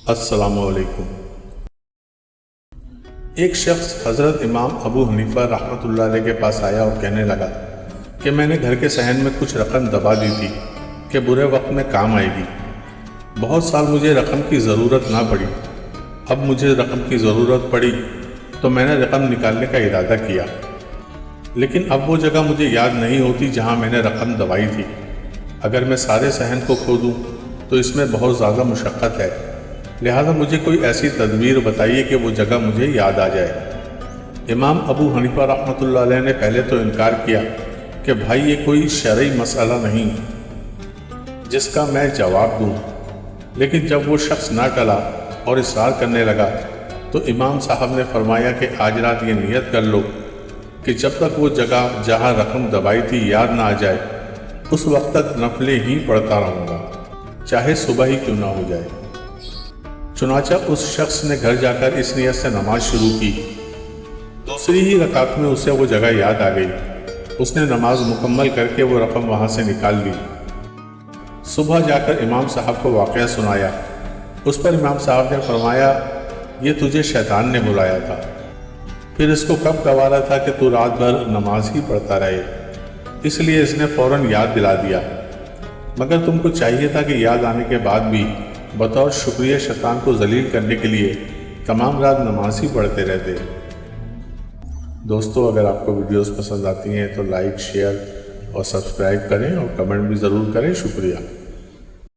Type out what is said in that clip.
السلام علیکم۔ ایک شخص حضرت امام ابو حنیفہ رحمۃ اللہ علیہ کے پاس آیا اور کہنے لگا کہ میں نے گھر کے صحن میں کچھ رقم دبا دی تھی کہ برے وقت میں کام آئے گی۔ بہت سال مجھے رقم کی ضرورت نہ پڑی، اب مجھے رقم کی ضرورت پڑی تو میں نے رقم نکالنے کا ارادہ کیا، لیکن اب وہ جگہ مجھے یاد نہیں ہوتی جہاں میں نے رقم دبائی تھی۔ اگر میں سارے صحن کو کھو دوں تو اس میں بہت زیادہ مشقت ہے، لہذا مجھے کوئی ایسی تدبیر بتائیے کہ وہ جگہ مجھے یاد آ جائے۔ امام ابو حنیفہ رحمۃ اللہ علیہ نے پہلے تو انکار کیا کہ بھائی یہ کوئی شرعی مسئلہ نہیں جس کا میں جواب دوں، لیکن جب وہ شخص نہ ٹلا اور اصرار کرنے لگا تو امام صاحب نے فرمایا کہ آج رات یہ نیت کر لو کہ جب تک وہ جگہ جہاں رقم دبائی تھی یاد نہ آ جائے اس وقت تک نفلیں ہی پڑھتا رہوں گا، چاہے صبح ہی کیوں نہ ہو جائے۔ چنانچہ اس شخص نے گھر جا کر اس نیت سے نماز شروع کی۔ دوسری ہی رکعت میں اسے وہ جگہ یاد آ گئی۔ اس نے نماز مکمل کر کے وہ رقم وہاں سے نکال لی۔ صبح جا کر امام صاحب کو واقعہ سنایا۔ اس پر امام صاحب نے فرمایا یہ تجھے شیطان نے بلایا تھا، پھر اس کو کب گوارا تھا کہ تو رات بھر نماز ہی پڑھتا رہے، اس لیے اس نے فوراً یاد دلا دیا، مگر تم کو چاہیے تھا کہ یاد آنے کے بعد بھی بطور شکریہ شیطان کو ذلیل کرنے کے لیے تمام رات نماز ہی پڑھتے رہتے۔ دوستو، اگر آپ کو ویڈیوز پسند آتی ہیں تو لائک، شیئر اور سبسکرائب کریں اور کمنٹ بھی ضرور کریں۔ شکریہ۔